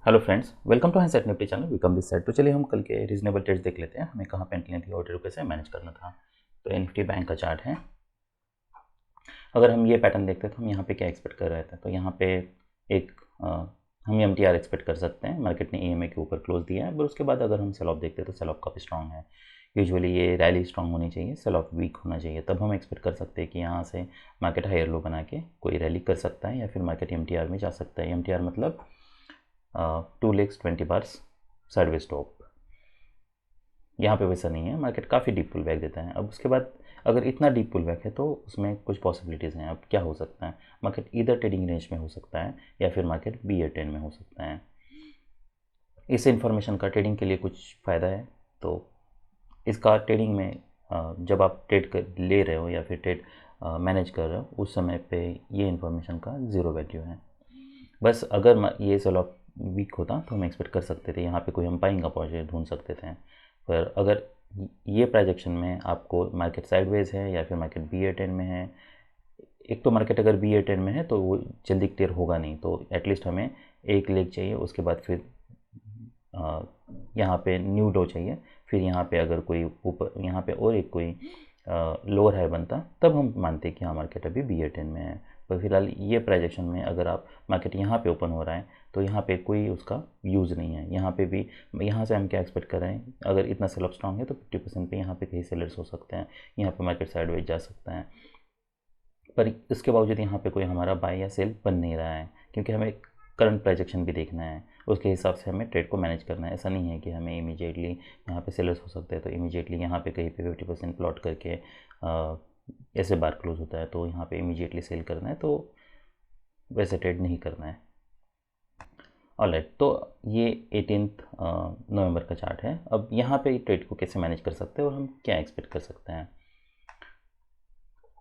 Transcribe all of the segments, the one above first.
Hello friends, welcome to handset Nifty channel. Welcome this side. तो चलिए हम कल के रीजनेबल ट्रेड्स देख लेते हैं, हमें कहाँ पे एंट्री थी और ट्रेड कैसे मैनेज करना था। तो निफ्टी बैंक का चार्ट है। अगर हम ये पैटर्न देखते हैं तो हम यहाँ पे क्या एक्सपेक्ट कर रहे थे। तो यहाँ पे एक हम एम टी आर एक्सपेक्ट कर सकते हैं। मार्केट ने ई एम ए के ऊपर क्लोज दिया है, पर उसके बाद अगर हम सेल ऑफ देखते हैं तो सेल ऑफ काफ़ी स्ट्रॉन्ग है। यूजुअली ये रैली स्ट्रॉन्ग होनी चाहिए, सेल ऑफ वीक होना चाहिए, तब हम एक्सपेक्ट कर सकते हैं कि यहाँ से मार्केट हायर लो बना के कोई रैली कर सकता है या फिर मार्केट एम टी आर में जा सकता है। एम टी आर मतलब 2 legs 20 बार्स साइडवेज टॉप। यहाँ पे वैसा नहीं है, मार्केट काफ़ी डीप पुल बैक देता है। अब उसके बाद अगर इतना डीप पुल बैक है तो उसमें कुछ पॉसिबिलिटीज़ हैं। अब क्या हो सकता है, मार्केट इधर ट्रेडिंग रेंज में हो सकता है या फिर मार्केट BA10 में हो सकता है। इस इंफॉर्मेशन का ट्रेडिंग के लिए कुछ फ़ायदा है। तो इसका ट्रेडिंग में जब आप ट्रेड कर ले रहे हो या फिर ट्रेड मैनेज कर रहे हो उस समय पे ये इन्फॉर्मेशन का ज़ीरो वैल्यू है। बस अगर ये सेल ऑफ वीक होता तो हम एक्सपेक्ट कर सकते थे यहाँ पे कोई हम बाइंग अपॉर्चुनिटी ढूंढ सकते थे। पर अगर ये प्राइजेक्शन में आपको मार्केट साइडवेज है या फिर मार्केट BA10 में है, एक तो मार्केट अगर BA10 में है तो वो जल्दी क्लियर होगा नहीं, तो एटलीस्ट हमें एक लेग चाहिए, उसके बाद फिर यहाँ पे न्यू लो चाहिए, फिर यहाँ पे अगर कोई ऊपर यहाँ पे और एक कोई लोअर हाई बनता तब हम मानते कि हाँ मार्केट अभी BA10 में है। पर फिलहाल ये प्राइजेक्शन में अगर आप मार्केट यहाँ पे ओपन हो रहा है तो यहाँ पे कोई उसका यूज़ नहीं है। यहाँ पे भी यहाँ से हम क्या एक्सपेक्ट कर रहे हैं, अगर इतना सेल ऑफ स्ट्रॉन्ग है तो 50% पे यहाँ पे कई सेलर्स हो सकते हैं, यहाँ पे मार्केट साइडवेज जा सकता है। पर इसके बावजूद यहाँ पे कोई हमारा बाय या सेल बन नहीं रहा है, क्योंकि हमें करंट प्राइजेक्शन भी देखना है, उसके हिसाब से हमें ट्रेड को मैनेज करना है। ऐसा नहीं है कि हमें इमीडिएटली यहाँ पे सेलर्स हो सकते हैं तो इमीडिएटली यहाँ पे कहीं पे 50% प्लॉट करके ऐसे बार क्लोज होता है तो यहाँ पे इमीडिएटली सेल करना है, तो वैसे ट्रेड नहीं करना है। ऑलराइट, तो ये 18 नवंबर का चार्ट है। अब यहाँ पे ट्रेड को कैसे मैनेज कर सकते हैं और हम क्या एक्सपेक्ट कर सकते हैं।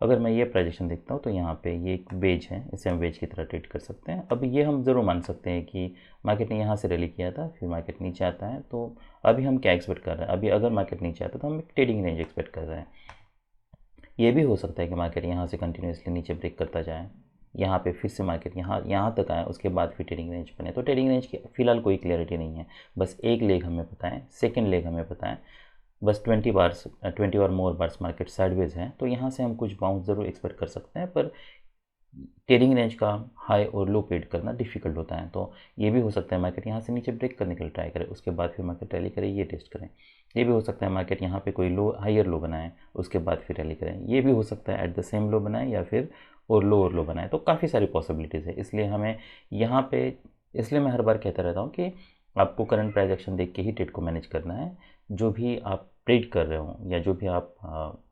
अगर मैं ये प्रोजेक्शन देखता हूँ तो यहाँ पे ये एक वेज है, इसे हम वेज की तरह ट्रेड कर सकते हैं। अब ये हम ज़रूर मान सकते हैं कि मार्केट ने यहाँ से रैली किया था, फिर मार्केट नीचे आता है, तो अभी हम क्या एक्सपेक्ट कर रहे हैं। अभी अगर मार्केट नीचे आता है तो हम एक ट्रेडिंग रेंज एक्सपेक्ट कर रहे हैं। ये भी हो सकता है कि मार्केट यहाँ से कंटिन्यूसली नीचे ब्रेक करता जाए, यहाँ पे फिर से मार्केट यहाँ तक आए, उसके बाद फिर ट्रेडिंग रेंज बने। तो ट्रेडिंग रेंज की फ़िलहाल कोई क्लैरिटी नहीं है, बस एक लेग हमें पता है, सेकेंड लेग हमें पता है, बस 20 और मोर बार्स मार्केट साइडवेज है, तो यहाँ से हम कुछ बाउंस ज़रूर एक्सपेक्ट कर सकते हैं। पर ट्रेडिंग रेंज का हाई और लो पेड करना डिफिकल्ट होता है, तो ये भी हो सकता है मार्केट यहाँ से नीचे ब्रेक करने के लिए ट्राई करे, उसके बाद फिर मार्केट रैली करे, ये टेस्ट करें। ये भी हो सकता है मार्केट यहाँ पे कोई लो हायर लो बनाए, उसके बाद फिर रैली करें। ये भी हो सकता है एट द सेम लो बनाए या फिर और लो बनाए। तो काफ़ी सारी पॉसिबिलिटीज़ है, इसलिए हमें यहाँ पे, इसलिए मैं हर बार कहता रहता हूँ कि आपको करंट प्राइस एक्शन देख के ही ट्रेड को मैनेज करना है। जो भी आप ट्रेड कर रहे हो या जो भी आप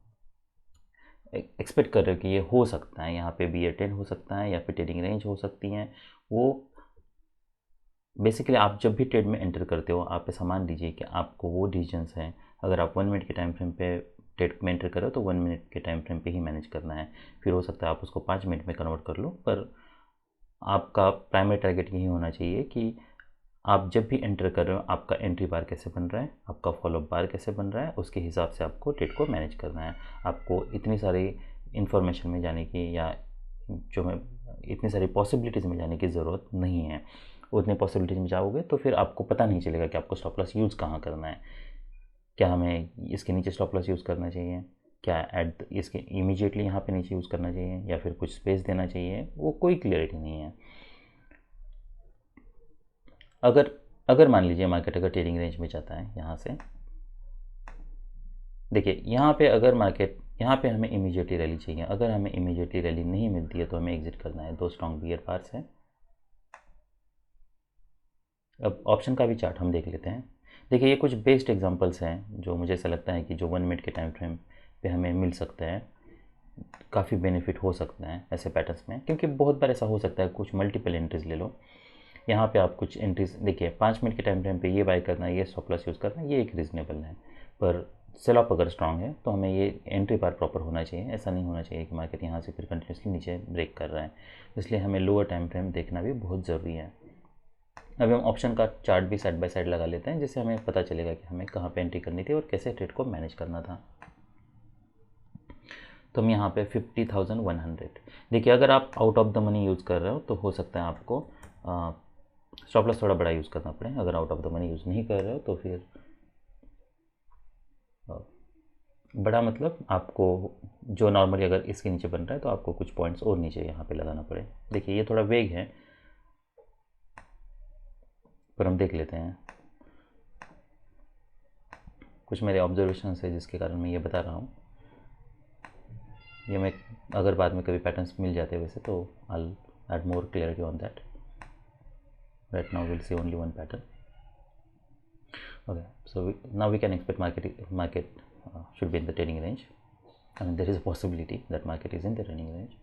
एक्सपेक्ट कर रहे हो कि ये हो सकता है, यहाँ पे BA10 हो सकता है या फिर ट्रेडिंग रेंज हो सकती हैं, वो बेसिकली आप जब भी ट्रेड में एंटर करते हो आप ऐसा मान लीजिए कि आपको वो डिसीजंस हैं। अगर आप 1 मिनट के टाइम फ्रेम पे ट्रेड में एंटर कर रहे हो तो 1 मिनट के टाइम फ्रेम पे ही मैनेज करना है। फिर हो सकता है आप उसको 5 मिनट में कन्वर्ट कर लो, पर आपका प्राइमरी टारगेट यही होना चाहिए कि आप जब भी एंटर कर रहे हो आपका एंट्री बार कैसे बन रहा है, आपका फॉलो बार कैसे बन रहा है, उसके हिसाब से आपको ट्रेड को मैनेज करना है। आपको इतनी सारी इन्फॉर्मेशन में जाने की या जो मैं इतनी सारी पॉसिबिलिटीज़ में जाने की ज़रूरत नहीं है। उतनी पॉसिबिलिटीज़ में जाओगे तो फिर आपको पता नहीं चलेगा कि आपको स्टॉप लॉस यूज़ कहाँ करना है। क्या हमें इसके नीचे स्टॉप लॉस यूज़ करना चाहिए, क्या एट इसके इमीडिएटली यहाँ पे नीचे यूज़ करना चाहिए या फिर कुछ स्पेस देना चाहिए, वो कोई क्लियरिटी नहीं है। अगर अगर मान लीजिए मार्केट अगर ट्रेडिंग रेंज में जाता है, यहाँ से देखिए, यहाँ पे अगर मार्केट यहाँ पे हमें इमीडिएटली रैली चाहिए, अगर हमें इमीडिएटली रैली नहीं मिलती है तो हमें एग्जिट करना है। 2 स्ट्रॉन्ग बियर पार्स है। अब ऑप्शन का भी चार्ट हम देख लेते हैं। देखिए, ये कुछ बेस्ट एग्जांपल्स हैं जो मुझे ऐसा लगता है कि जो 1 मिनट के टाइम फ्रेम पे हमें मिल सकते हैं, काफ़ी बेनिफिट हो सकता है ऐसे पैटर्न्स में, क्योंकि बहुत बार ऐसा हो सकता है कुछ मल्टीपल एंट्रीज ले लो। यहाँ पे आप कुछ एंट्रीज देखिए, 5 मिनट के टाइम फ्रेम पे ये बाय करना है, ये स्टॉप लॉस यूज़ करना है, ये एक रीजनेबल है। पर सेल ऑफ अगर स्ट्रांग है तो हमें ये एंट्री बार प्रॉपर होना चाहिए। ऐसा नहीं होना चाहिए कि मार्केट यहाँ से फिर कंटिन्यूसली नीचे ब्रेक कर रहा है, इसलिए हमें लोअर टाइम फ्रेम देखना भी बहुत ज़रूरी है। अभी हम ऑप्शन का चार्ट भी साइड बाय साइड लगा लेते हैं, जिससे हमें पता चलेगा कि हमें कहाँ पे एंट्री करनी थी और कैसे ट्रेड को मैनेज करना था। तो हम यहाँ पे 50,100 देखिए, अगर आप out of the money use कर रहे हो तो हो सकता है आपको स्टॉप लॉस थोड़ा बड़ा यूज़ करना पड़े, अगर out of the money use नहीं कर रहे हो तो फिर बड़ा मतलब आपको जो नॉर्मली अगर इसके नीचे बन रहा है तो आपको कुछ पॉइंट्स और नीचे यहाँ पे लगाना पड़े। देखिए ये थोड़ा वेग है पर हम देख लेते हैं, कुछ मेरे ऑब्जर्वेशन है जिसके कारण मैं ये बता रहा हूँ। ये मैं अगर बाद में कभी पैटर्न्स मिल जाते हैं वैसे तो I add more clarity on that. Right now will see only one pattern. Okay, so now we can expect market should be in the trading range. I mean, there is a possibility that market is in the trading range.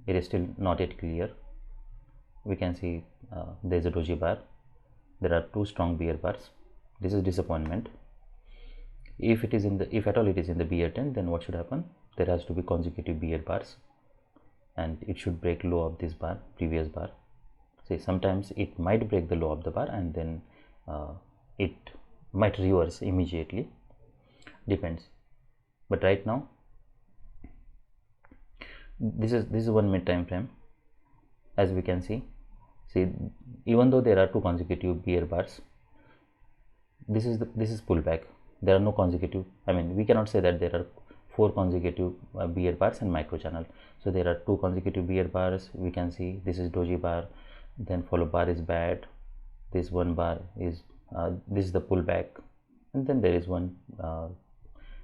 It is still not yet clear. We can see there is a doji bar. There are two strong bear bars. This is disappointment. If at all it is in the bear trend, then what should happen? There has to be consecutive bear bars, and it should break low of this bar, previous bar. See, sometimes it might break the low of the bar and then it might reverse immediately, depends. But right now this is one mid time frame. As we can see, even though there are two consecutive bear bars, this is pullback. There are no consecutive, I mean, we cannot say that there are 4 consecutive bear bars and micro channel. So there are 2 consecutive bear bars. We can see this is doji bar, then follow bar is bad, this one bar is this is the pullback, and then there is one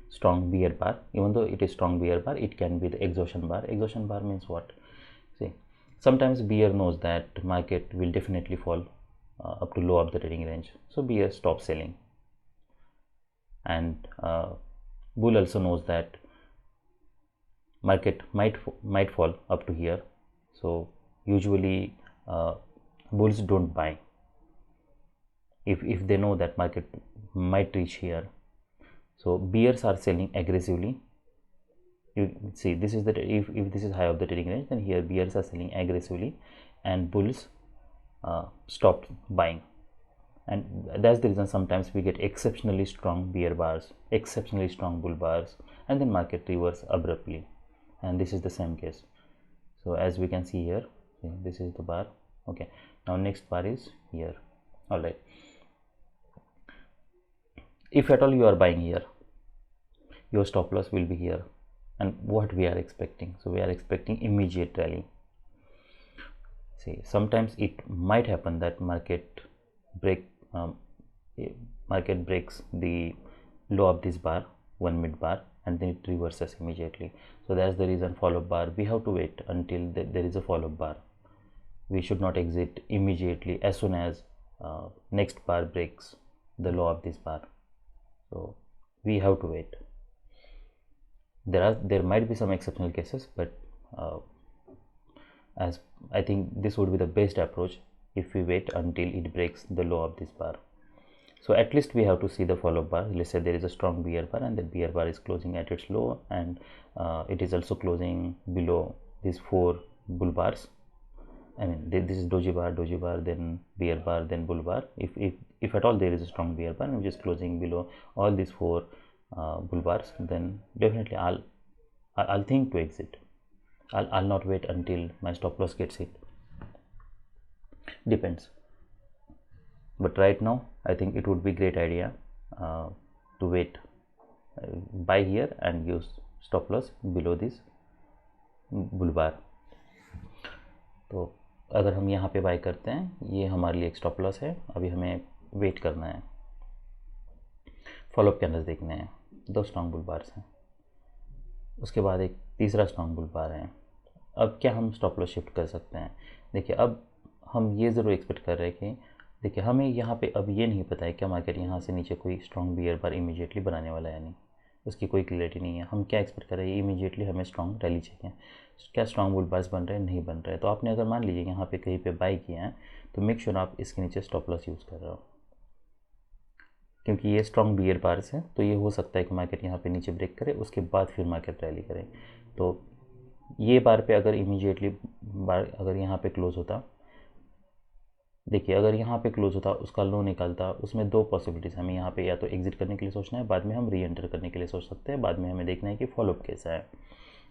strong bear bar. Even though it is strong bear bar, it can be the exhaustion bar. Exhaustion bar means what? See, sometimes bear knows that market will definitely fall up to low of the trading range, so bear stops selling, and bull also knows that market might fall up to here, so usually bulls don't buy if they know that market might reach here. So bears are selling aggressively. You see, this is the if this is high of the trading range, then here bears are selling aggressively and bulls stopped buying, and that's the reason sometimes we get exceptionally strong bear bars, exceptionally strong bull bars, and then market reverse abruptly, and this is the same case. So as we can see here, this is the bar. Okay, now next bar is here. All right, if at all you are buying here, your stop loss will be here. And what we are expecting? So we are expecting immediate rally. See, sometimes it might happen that market breaks the low of this bar, one mid bar, and then it reverses immediately. So that's the reason follow-up bar, we have to wait until there is a follow-up bar. We should not exit immediately as soon as next bar breaks the low of this bar. So we have to wait. There might be some exceptional cases, but as I think this would be the best approach if we wait until it breaks the low of this bar. So at least we have to see the follow-up bar. Let's say there is a strong bear bar and the bear bar is closing at its low, and it is also closing below these 4 bull bars. I mean, this is doji bar, then bear bar, then bull bar. If at all there is a strong bear bar which is closing below all these 4 bull bars, then definitely I'll think to exit. I'll not wait until my stop loss gets hit. Depends. But right now I think it would be great idea to wait, buy here and use stop loss below this bull bar. तो अगर हम यहाँ पे bye करते हैं, ये हमारे लिए एक स्टॉप लॉस है, अभी हमें वेट करना है, फॉलोअप कैंडल्स देखने हैं, 2 स्ट्रॉन्ग बुल बार्स हैं, उसके बाद एक तीसरा स्ट्रॉन्ग बुल बार है। अब क्या हम स्टॉप लॉस शिफ्ट कर सकते हैं? देखिए, अब हम ये ज़रूर एक्सपेक्ट कर रहे हैं कि देखिए हमें यहाँ पे अब ये नहीं पता है क्या मार्केट यहाँ से नीचे कोई स्ट्रॉन्ग बियर बार इमीडिएटली बनाने वाला है या नहीं, उसकी कोई क्लियरिटी नहीं है। हम क्या एक्सपेक्ट कर रहे हैं, इमीडिएटली हमें स्ट्रॉन्ग रैली चाहिए, क्या स्ट्रॉन्ग बुल बार्स बन रहे हैं, नहीं बन रहे हैं। तो आपने अगर मान लीजिए यहाँ पे कहीं पे बाई किया है तो मेक श्योर आप इसके नीचे स्टॉप लॉस यूज़ कर रहे हो, क्योंकि ये स्ट्रॉन्ग बियर बार्स हैं, तो ये हो सकता है कि मार्केट यहाँ पे नीचे ब्रेक करे, उसके बाद फिर मार्केट रैली करे। तो ये बार पे अगर इमीडिएटली बार अगर यहाँ पे क्लोज होता, देखिए अगर यहाँ पे क्लोज होता, उसका लो निकलता, उसमें 2 पॉसिबिलिटीज़, हमें यहाँ पे या तो एग्जिट करने के लिए सोचना है, बाद में हम री एंटर करने के लिए सोच सकते हैं, बाद में हमें देखना है कि फॉलोअप कैसा है।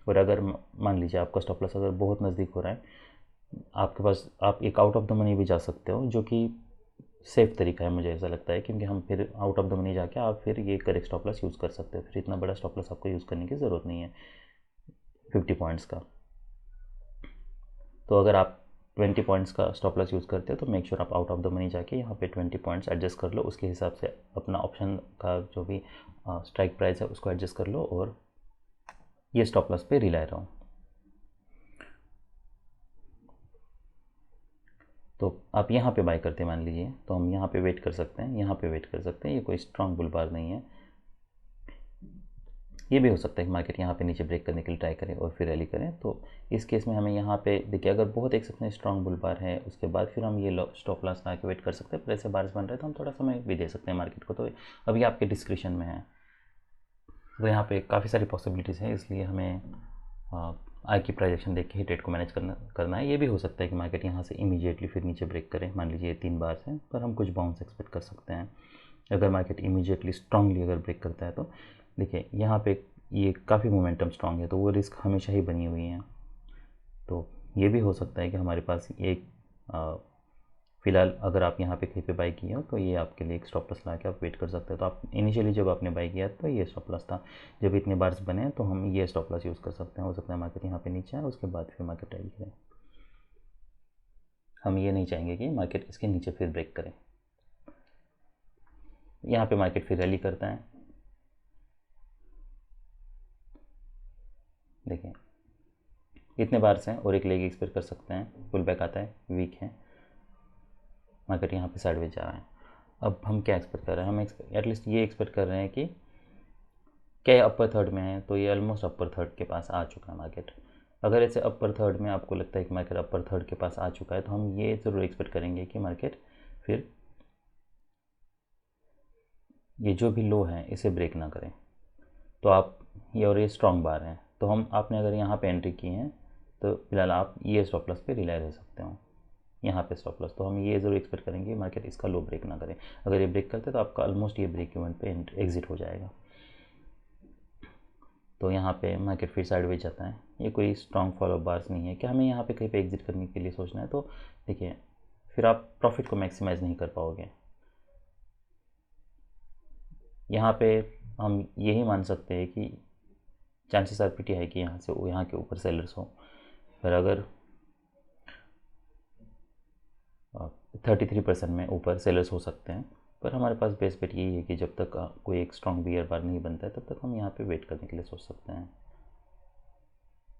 और अगर मान लीजिए आपका स्टॉप लॉस अगर बहुत नज़दीक हो रहा है, आपके पास आप एक आउट ऑफ द मनी भी जा सकते हो, जो कि सेफ़ तरीका है मुझे ऐसा लगता है, क्योंकि हम फिर आउट ऑफ द मनी जाके आप फिर ये करेक्ट स्टॉप लॉस यूज़ कर सकते हो, फिर इतना बड़ा स्टॉप लॉस आपको यूज़ करने की ज़रूरत नहीं है 50 पॉइंट्स का। तो अगर आप 20 पॉइंट्स का स्टॉप लॉस यूज़ करते हो तो मेक श्योर आप आउट ऑफ द मनी जाके यहाँ पे 20 पॉइंट्स एडजस्ट कर लो, उसके हिसाब से अपना ऑप्शन का जो भी स्ट्राइक प्राइस है उसको एडजस्ट कर लो और ये स्टॉप लॉस पे रिलाय रहो। तो आप यहाँ पे बाय करते मान लीजिए, तो हम यहाँ पे वेट कर सकते हैं, यहाँ पे वेट कर सकते हैं, ये कोई स्ट्रॉन्ग बुल बार नहीं है। ये भी हो सकता है कि मार्केट यहाँ पे नीचे ब्रेक करने के लिए ट्राई करें और फिर रैली करें। तो इस केस में हमें यहाँ पे देखिए, अगर बहुत एक्सेप्शनल स्ट्रॉन्ग बुल बार है उसके बाद फिर हम ये स्टॉप लॉस लगा के वेट कर सकते हैं, पर ऐसे बार्स बन रहे हैं तो हम थोड़ा समय भी दे सकते हैं मार्केट को। तो अभी आपके डिस्क्रिप्शन में है, तो यहाँ पे काफ़ी सारी पॉसिबिलिटीज़ हैं, इसलिए हमें आई की प्राइजेक्शन देख के ही ट्रेड को मैनेज करना है। ये भी हो सकता है कि मार्केट यहाँ से इमीडिएटली फिर नीचे ब्रेक करे, मान लीजिए 3 बार से, पर हम कुछ बाउंस एक्सपेक्ट कर सकते हैं अगर मार्केट इमीडिएटली स्ट्रांगली अगर ब्रेक करता है। तो देखिए यहाँ पे ये काफ़ी मोमेंटम स्ट्रांग है, तो वो रिस्क हमेशा ही बनी हुई है। तो ये भी हो सकता है कि हमारे पास एक फ़िलहाल अगर आप यहाँ पे कहीं पे बाई किए हो तो ये आपके लिए एक स्टॉप लॉस लगा के आप वेट कर सकते हो। तो आप इनिशियली जब आपने बाई किया तो ये स्टॉप लॉस था, जब इतने बार्स बने तो हम ये स्टॉप लॉस यूज़ कर सकते हैं। हो सकता है मार्केट यहाँ पे नीचे आए, उसके बाद फिर मार्केट रैली करें। हम ये नहीं चाहेंगे कि मार्केट इसके नीचे फिर ब्रेक करें। यहाँ पे मार्केट फिर रैली करता है, देखें इतने बार्स हैं और एक लेग एक्सपेक्ट कर सकते हैं, पुल बैक आता है, वीक है, मार्केट यहाँ पे साइडवेज जा रहा है। अब हम क्या एक्सपेक्ट कर रहे हैं, हम एटलीस्ट ये एक्सपेक्ट कर रहे हैं कि क्या अपर थर्ड में है, तो ये ऑलमोस्ट अपर थर्ड के पास आ चुका है मार्केट। अगर ऐसे अपर थर्ड में आपको लगता है कि मार्केट अपर थर्ड के पास आ चुका है, तो हम ये ज़रूर एक्सपेक्ट करेंगे कि मार्केट फिर ये जो भी लो है इसे ब्रेक ना करें। तो आप ये और ये स्ट्रॉन्ग बार हैं, तो हम आपने अगर यहाँ पे एंट्री की है तो फिलहाल आप ये स्टॉप लॉस पे रिलाय रह सकते हो, यहाँ पे स्टॉप लॉस। तो हम ये ज़रूर एक्सपेक्ट करेंगे मार्केट इसका लो ब्रेक ना करे। अगर ये ब्रेक करते तो आपका ऑलमोस्ट ये ब्रेक इवेंट पे एग्जिट हो जाएगा। तो यहाँ पे मार्केट फिर साइडवेज जाता है, ये कोई स्ट्रॉन्ग फॉलो बार्स नहीं है। क्या हमें यहाँ पे कहीं पे एग्जिट करने के लिए सोचना है? तो देखिए फिर आप प्रॉफिट को मैक्सिमाइज़ नहीं कर पाओगे। यहाँ पे हम यही मान सकते हैं कि चांसेस आर प्रीटी है कि यहाँ से यहाँ के ऊपर सेलर्स हो, पर अगर 33% में ऊपर सेलर्स हो सकते हैं, पर हमारे पास बेस्ट बेट यही है कि जब तक कोई एक स्ट्रॉन्ग बियर बार नहीं बनता है तब तक हम यहाँ पे वेट करने के लिए सोच सकते हैं।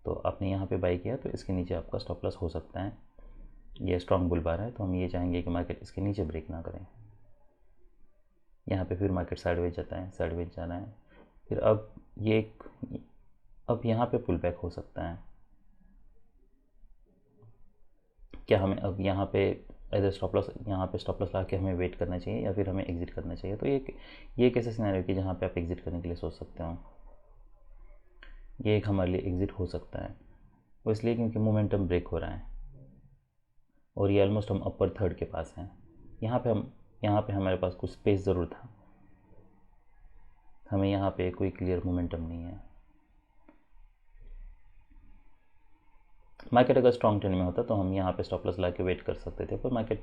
तो आपने यहाँ पे बाई किया तो इसके नीचे आपका स्टॉप लॉस हो सकता है। ये स्ट्रॉन्ग बुल बार है, तो हम ये चाहेंगे कि मार्केट इसके नीचे ब्रेक ना करें। यहाँ पे फिर मार्केट साइडवेज जाता है, साइडवेज जाना है, फिर अब यहाँ पे पुल बैक हो सकता है। क्या हमें अब यहाँ पे एज ए स्टॉप लॉस, यहाँ पे स्टॉप लॉस लगा के हमें वेट करना चाहिए या फिर हमें एग्जिट करना चाहिए? तो ये एक ऐसा सिनेरियो कि जहाँ पे आप एग्जिट करने के लिए सोच सकते हो। ये एक हमारे लिए एग्जिट हो सकता है, वो इसलिए क्योंकि मोमेंटम ब्रेक हो रहा है और ये ऑलमोस्ट हम अपर थर्ड के पास हैं। यहाँ पे हमारे पास कुछ स्पेस ज़रूर था, हमें यहाँ पे कोई क्लियर मोमेंटम नहीं है। मार्केट अगर स्ट्रॉन्ग ट्रेंड में होता तो हम यहाँ पे स्टॉप लॉस लगा के वेट कर सकते थे, पर मार्केट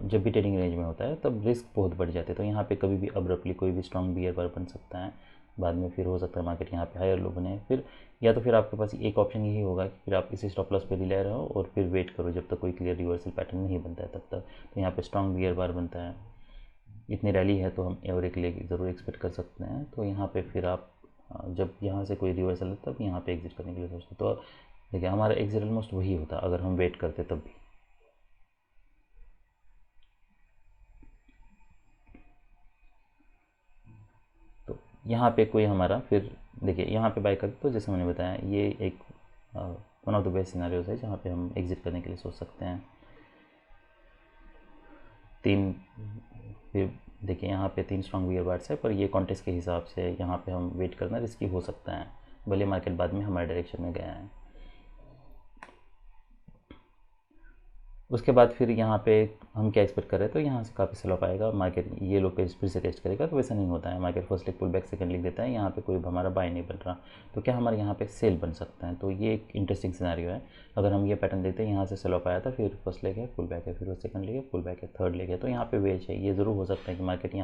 जब भी ट्रेडिंग रेंज में होता है तब रिस्क बहुत बढ़ जाते हैं। तो यहाँ पे कभी भी अब्रप्टली कोई भी स्ट्रॉन्ग बियर बार बन सकता है, बाद में फिर हो सकता है मार्केट यहाँ पे हायर लो बने। फिर या तो फिर आपके पास एक ऑप्शन यही होगा कि फिर आप इसी स्टॉप लॉस पे रिलाय रहो और फिर वेट करो जब तक कोई क्लियर रिवर्सल पैटर्न नहीं बनता है तब तक। तो यहाँ पे स्ट्रॉन्ग बियर बार बनता है, इतनी रैली है तो हम एवरेज लेग ज़रूर एक्सपेक्ट कर सकते हैं। तो यहाँ पे फिर आप जब यहाँ से कोई रिवर्सल है तब यहाँ पे एग्जिट करने के लिए सोचते। तो देखिए हमारा एग्जिट ऑलमोस्ट वही होता अगर हम वेट करते तब भी। तो यहाँ पे कोई हमारा फिर देखिए यहाँ पे बाय करते तो जैसे मैंने बताया ये एक one of the best scenarios है जहाँ पे हम एग्जिट करने के लिए सोच सकते हैं। फिर देखिए यहाँ पे 3 स्ट्रॉन्ग बियर बार्स है, पर ये कॉन्टेक्स्ट के हिसाब से यहाँ पे हम वेट करना रिस्की हो सकता है, भले मार्केट बाद में हमारे डायरेक्शन में गया है। उसके बाद फिर यहाँ पे हम क्या एक्सपेक्ट कर रहे हैं, तो यहाँ से काफ़ी सेल ऑफ आएगा, मार्केट ये लो पे फिर से टेस्ट करेगा, तो वैसा नहीं होता है। Market first leg pull back, second leg देता है, यहाँ पे कोई हमारा बाय नहीं बन रहा, तो क्या हमारे यहाँ पे सेल बन सकता है। तो ये एक इंटरेस्टिंग सिनेरियो है। अगर हम ये पैटर्न देखते हैं, यहाँ से सेल ऑफ आया था, फिर फर्स्ट लेग है पुल बैक है, फिर सेकंड लेग है पुल बैक है, थर्ड लेग है, तो यहाँ पे वेज है। ये ज़रूर हो सकता है कि मार्केट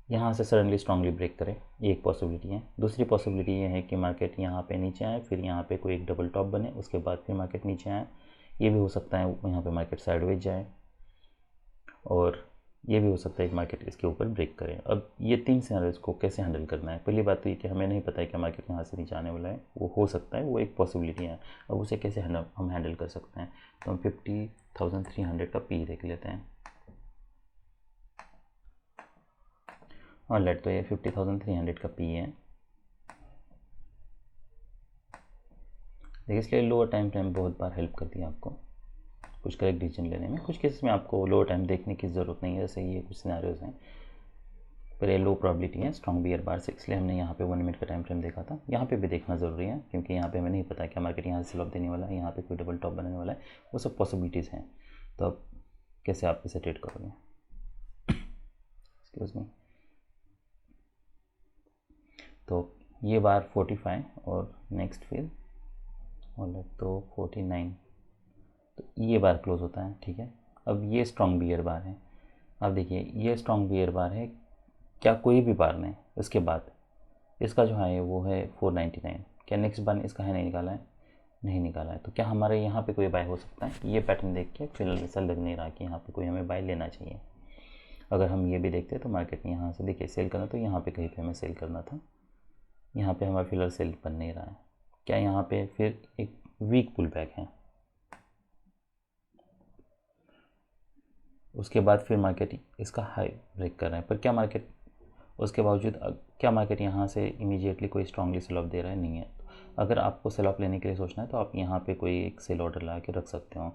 यहाँ से सडनली स्ट्रांगली ब्रेक करे, ये एक पॉसिबिलिटी है। दूसरी पॉसिबिलिटी ये है कि मार्केट यहाँ पे नीचे आए, फिर यहाँ पे कोई एक डबल टॉप बने, उसके बाद फिर मार्केट नीचे आए, ये भी हो सकता है यहाँ पे मार्केट साइडवेज जाए, और ये भी हो सकता है कि मार्केट इसके ऊपर ब्रेक करे। अब ये 3 सिनेरियोज को कैसे हैंडल करना है। पहली बात तो ये कि हमें नहीं पता है कि मार्केट यहाँ से नीचे आने वाला है, वो हो सकता है, वो एक पॉसिबिलिटी है। अब उसे कैसे हम हैंडल कर सकते हैं, तो हम 50,300 का पी देख लेते हैं। और लेट तो ये 50,300 का पी है। देखिए, इसलिए लोअर टाइम फ्रेम बहुत बार हेल्प करती है आपको कुछ करेक्ट डिसीजन लेने में। कुछ केसेस में आपको लोअर टाइम देखने की ज़रूरत नहीं है, जैसे ये कुछ सिनेरियोज हैं, पर ये लो प्रॉबिलिटी है स्ट्रॉन्ग बियर बार से, इसलिए हमने यहाँ पे 1 मिनट का टाइम फ्रेम देखा था। यहाँ पे भी देखना ज़रूरी है, क्योंकि यहाँ पे हमें नहीं पता क्या मार्केट यहाँ से सेल ऑफ देने वाला है, यहाँ पे कोई डबल टॉप बनने वाला है, वो सब पॉसिबिलिटीज़ हैं। तो अब कैसे आप इसे ट्रेड करोगे। Excuse me. तो ये बार 45 और नेक्स्ट फिर तो 49, तो ये बार क्लोज होता है, ठीक है। अब ये स्ट्रॉन्ग बियर बार है। अब देखिए, ये स्ट्रॉन्ग बियर बार है, क्या कोई भी बार नहीं, इसके बाद इसका जो है वो है 499, क्या नेक्स्ट बार इसका है नहीं निकाला है, नहीं निकाला है, तो क्या हमारे यहाँ पे कोई बाय हो सकता है। ये पैटर्न देख के फिलहाल ऐसा लग नहीं रहा कि यहाँ पे कोई हमें बाय लेना चाहिए। अगर हम ये भी देखते हैं तो मार्केट में यहाँ से देखिए सेल करना, तो यहाँ पे कहीं पे हमें सेल करना था, यहाँ पे हमारा फिलहाल सेल बन नहीं रहा है। क्या यहाँ पे फिर एक वीक पुल बैक है, उसके बाद फिर मार्केट इसका हाई ब्रेक कर रहा है, पर क्या मार्केट उसके बावजूद क्या मार्केट यहाँ से इमीडिएटली कोई स्ट्रांगली सेल ऑफ दे रहा है, नहीं है। अगर आपको सेल ऑफ लेने के लिए सोचना है तो आप यहाँ पे कोई एक सेल ऑर्डर ला के रख सकते हो,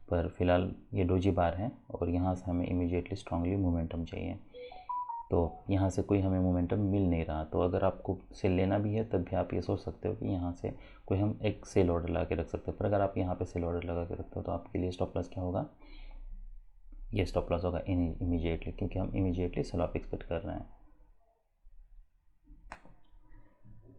पर फिलहाल ये डोजी बार है और यहाँ से हमें इमीडिएटली स्ट्रांगली मोमेंटम चाहिए, तो यहाँ से कोई हमें मोमेंटम मिल नहीं रहा। तो अगर आपको सेल लेना भी है तब भी आप ये सोच सकते हो कि यहाँ से कोई हम एक सेल ऑर्डर ला के रख सकते हैं, पर अगर आप यहाँ पे सेल ऑर्डर लगा के रखते हो तो आपके लिए स्टॉप लॉस क्या होगा, ये स्टॉप लॉस होगा इमीडिएटली, क्योंकि हम इमीडिएटली सेल ऑफ एक्सपेक्ट कर रहे हैं।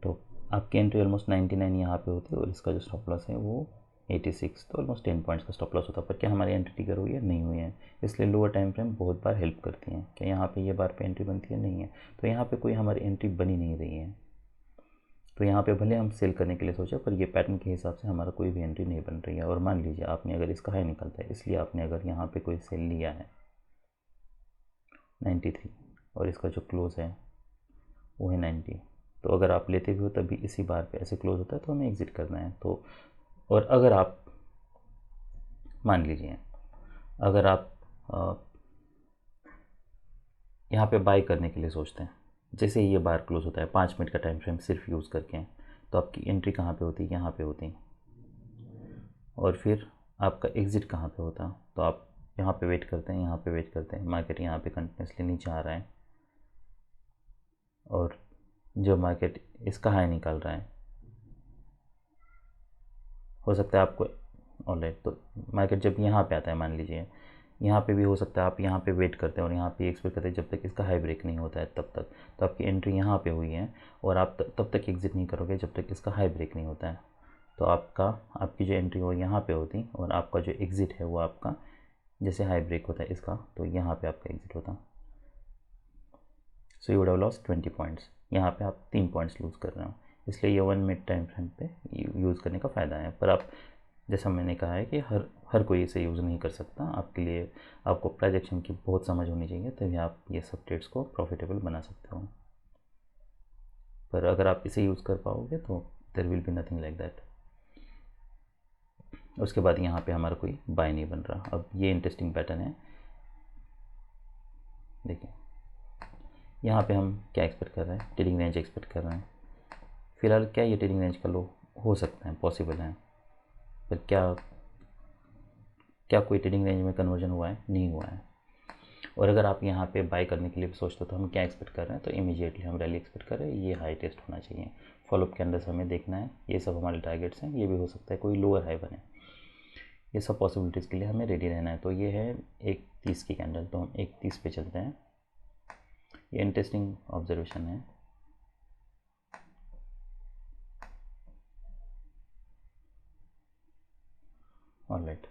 तो आपकी एंट्री ऑलमोस्ट 99 यहाँ पे होती है और इसका जो स्टॉप लॉस है वो 86, तो ऑलमोस्ट 10 पॉइंट्स का स्टॉप लॉस होता है। पर क्या हमारी एंट्री ट्रिगर हुई है, नहीं हुई है, इसलिए लोअर टाइम फ्रेम बहुत बार हेल्प करती हैं। क्या यहाँ पे ये बार पे एंट्री बनती है, नहीं है, तो यहाँ पे कोई हमारी एंट्री बनी नहीं रही है। तो यहाँ पे भले हम सेल करने के लिए सोचे, पर ये पैटर्न के हिसाब से हमारा कोई भी एंट्री नहीं बन रही है। और मान लीजिए आपने अगर इसका हाई निकलता है, इसलिए आपने अगर यहाँ पे कोई सेल लिया है 93 और इसका जो क्लोज है वो है 90, तो अगर आप लेते भी हो तभी इसी बार पे ऐसे क्लोज होता है, तो हमें एग्ज़िट करना है। तो और अगर आप मान लीजिए, अगर आप यहाँ पे बाय करने के लिए सोचते हैं, जैसे ही ये बार क्लोज होता है 5 मिनट का टाइम फ्रेम सिर्फ यूज़ करके, तो आपकी एंट्री कहाँ पे होती है, यहाँ पे होती, और फिर आपका एग्ज़िट कहाँ पे होता, तो आप यहाँ पे वेट करते हैं, यहाँ पे वेट करते हैं, मार्केट यहाँ पे कंटिन्यूसली नीचे आ रहा है, और जो मार्केट इसका हाई निकाल रहा है, हो सकता है आपको ऑलराइट, तो मार्केट जब यहाँ पे आता है, मान लीजिए यहाँ पे भी हो सकता है आप यहाँ पे वेट करते हैं और यहाँ पे एक्सपेक्ट करते हैं जब तक इसका हाई ब्रेक नहीं होता है तब तक, तो आपकी एंट्री यहाँ पे हुई है और आप तब तक एग्ज़िट नहीं करोगे जब तक इसका हाई ब्रेक नहीं होता है। तो आपकी जो एंट्री हो यहाँ पे होती और आपका जो एग्ज़िट है वो आपका जैसे हाई ब्रेक होता है इसका, तो यहाँ पे आपका एग्ज़िट होता। So you would have lost 20 points, यहाँ पे आप 3 पॉइंट्स लूज़ कर रहे हो, इसलिए ये 1 मिनट टाइम फ्रेम पे यूज़ करने का फ़ायदा है। पर आप जैसा मैंने कहा है कि हर कोई इसे यूज़ नहीं कर सकता, आपके लिए आपको प्राइस एक्शन की बहुत समझ होनी चाहिए, तभी आप ये सब ट्रेड्स को प्रॉफिटेबल बना सकते हो। पर अगर आप इसे यूज़ कर पाओगे तो there will be nothing like that. उसके बाद यहाँ पे हमारा कोई बाय नहीं बन रहा। अब ये इंटरेस्टिंग पैटर्न है, देखिए यहाँ पे हम क्या एक्सपेक्ट कर रहे हैं, ट्रेडिंग रेंज एक्सपेक्ट कर रहे हैं। फिलहाल क्या ये ट्रेडिंग रेंज का लो हो सकता है, पॉसिबल है, पर क्या कोई ट्रेडिंग रेंज में कन्वर्जन हुआ है, नहीं हुआ है। और अगर आप यहाँ पे बाय करने के लिए सोचते हो तो हम क्या एक्सपेक्ट कर रहे हैं, तो इमीडिएटली हम रैली एक्सपेक्ट कर रहे हैं, ये हाई टेस्ट होना चाहिए, फॉलोअप कैंडल्स हमें देखना है, ये सब हमारे टारगेट्स हैं। ये भी हो सकता है कोई लोअर हाई बने, ये सब पॉसिबिलिटीज़ के लिए हमें रेडी रहना है। तो ये है 1:30 की कैंडल, तो हम 1:30 पे चलते हैं। ये इंटरेस्टिंग ऑब्जर्वेशन है। ऑलराइट,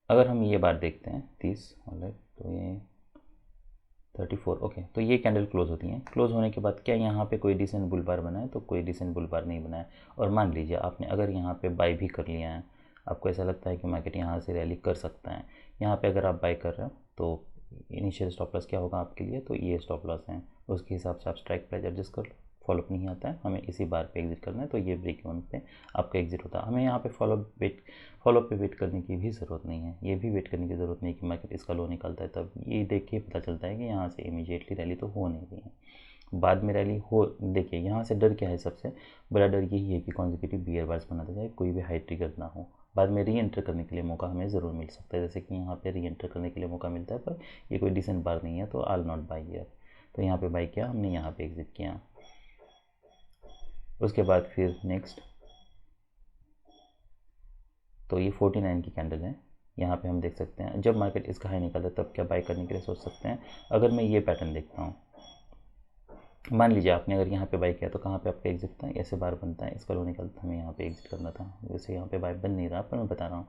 अगर हम ये बार देखते हैं 30, ऑलराइट, तो ये 34, ओके। तो ये कैंडल क्लोज होती हैं। क्लोज होने के बाद क्या यहाँ पे कोई डिसेंट बुल बार बना है? तो कोई डिसेंट बुल बार नहीं बना है। और मान लीजिए आपने अगर यहाँ पे बाई भी कर लिया है, आपको ऐसा लगता है कि मार्केट यहाँ से रैली कर सकता है, यहाँ पे अगर आप बाई कर रहे हो तो इनिशियल स्टॉप लॉस क्या होगा आपके लिए? तो ये स्टॉप लॉस है, उसके हिसाब से आप स्ट्राइक प्राइस एडजस्ट कर लो। फॉलोअप नहीं आता है, हमें इसी बार पे एग्जिट करना है, तो ये ब्रेक इवन पे आपका एग्जिट होता है। हमें यहाँ पे फॉलोअप पे वेट करने की भी ज़रूरत नहीं है, ये भी वेट करने की ज़रूरत नहीं कि मार्केट इसका लो निकलता है तब ये देख के पता चलता है कि यहाँ से इमीडिएटली रैली तो हो नहीं रही है, बाद में रैली हो। देखिए यहाँ से डर क्या है? सबसे बड़ा डर यही है कि कॉन्जिक्यूटिव बियर बार्स बनाते जाए, कोई भी हाई ट्रिगर ना हो, बाद में री एंटर करने के लिए मौका हमें ज़रूर मिल सकता है। जैसे कि यहाँ पे री एंटर करने के लिए मौका मिलता है, पर ये कोई डिसेंट बार नहीं है, तो I will not by here. तो यहाँ पे बाई किया हमने, यहाँ पे एग्जिट किया। उसके बाद फिर नेक्स्ट, तो ये 49 की कैंडल है। यहाँ पे हम देख सकते हैं जब मार्केट इसका हाई निकलता है तब क्या बाई करने के लिए सोच सकते हैं। अगर मैं ये पैटर्न देखता हूँ, मान लीजिए आपने अगर यहाँ पे बाई किया तो कहाँ पे आपका एग्जिट था? ऐसे बार बनता है, इसका लो निकलता, हमें यहाँ पे एग्जिट करना था। वैसे यहाँ पे बाई बन नहीं रहा, पर मैं बता रहा हूँ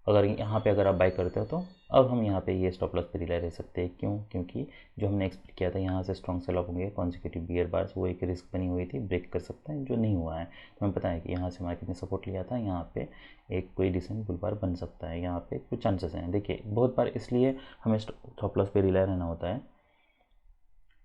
अगर यहाँ पे अगर आप बाई करते हो तो अब हम यहाँ पे ये स्टॉप लॉस पे रिलाई रह सकते हैं। क्यों? क्योंकि जो हमने एक्सपेक्ट किया था यहाँ से स्ट्रॉन्ग सेल ऑफ होंगे कॉन्जिक्यूटिव बियर बार्स, वो एक रिस्क बनी हुई थी, ब्रेक कर सकता है, जो नहीं हुआ है। तो हमें पता है कि यहाँ से मार्केट ने सपोर्ट लिया था, यहाँ पे एक कोई डिसेंट बुल बार बन सकता है, यहाँ पे कुछ चांसेस हैं। देखिए बहुत बार इसलिए हमें स्टॉप लॉस पे रिलाई रहना होता है।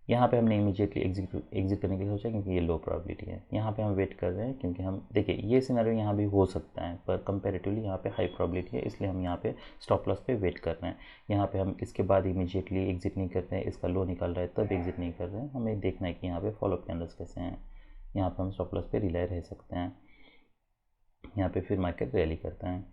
यहाँ पे हमने इमीडिएटली एग्जिट करने के लिए सोचा क्योंकि ये लो प्रोबेबिलिटी है। यहाँ पे हम वेट कर रहे हैं क्योंकि हम देखिए ये सिनेरियो यहाँ भी हो सकता है, पर कंपैरेटिवली यहाँ पे हाई प्रोबेबिलिटी है, इसलिए हम यहाँ पे स्टॉप लॉस पे वेट कर रहे हैं। यहाँ पे हम इसके बाद इमीडिएटली एग्जिट नहीं कर रहे हैं, इसका लो निकल रहा है तब एग्जिट नहीं कर रहे हैं। हमें देखना है कि यहाँ पे फॉलोअप कैंडल्स कैसे हैं, यहाँ पर हम स्टॉप लॉस पे रिलाई रह सकते हैं। यहाँ पे फिर मार्केट रैली करता है,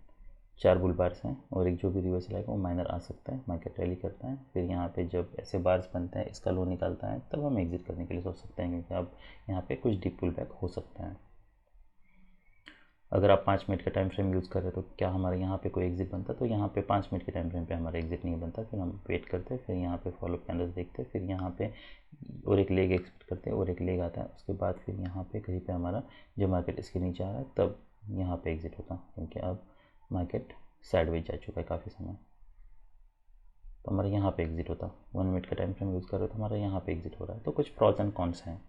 4 बुल बार्स हैं और एक जो भी रिवर्सल आएगा वो माइनर आ सकता है, मार्केट रैली करता है। फिर यहाँ पे जब ऐसे बार्स बनते हैं, इसका लो निकलता है, तब हम एग्जिट करने के लिए सोच सकते हैं क्योंकि अब यहाँ पे कुछ डीप पुल बैक हो सकता है। अगर आप 5 मिनट का टाइम फ्रेम यूज़ कर रहे हो तो क्या हमारे यहाँ पे कोई एग्जिट बनता? तो यहाँ पे 5 मिनट के टाइम फ्रेम पे हमारा एग्जिट नहीं बनता। फिर हम वेट करते हैं, फिर यहाँ पे फॉलोअप कैंडल्स देखते हैं, फिर यहाँ पे और एक लेग एक्सपेक्ट करते हैं और एक लेग आता है। उसके बाद फिर यहाँ पे कहीं पे हमारा जब मार्केट इसके नीचे आ रहा है तब यहाँ पे एग्जिट होता, क्योंकि अब मार्केट साइडवेज जा चुका है काफ़ी समय, तो हमारा यहाँ पे एग्जिट होता। 1 मिनट का टाइम फ्रेम यूज़ कर रहे हो तो हमारा यहाँ पे एग्जिट हो रहा है। तो कुछ प्रॉस एंड कॉन्स हैं।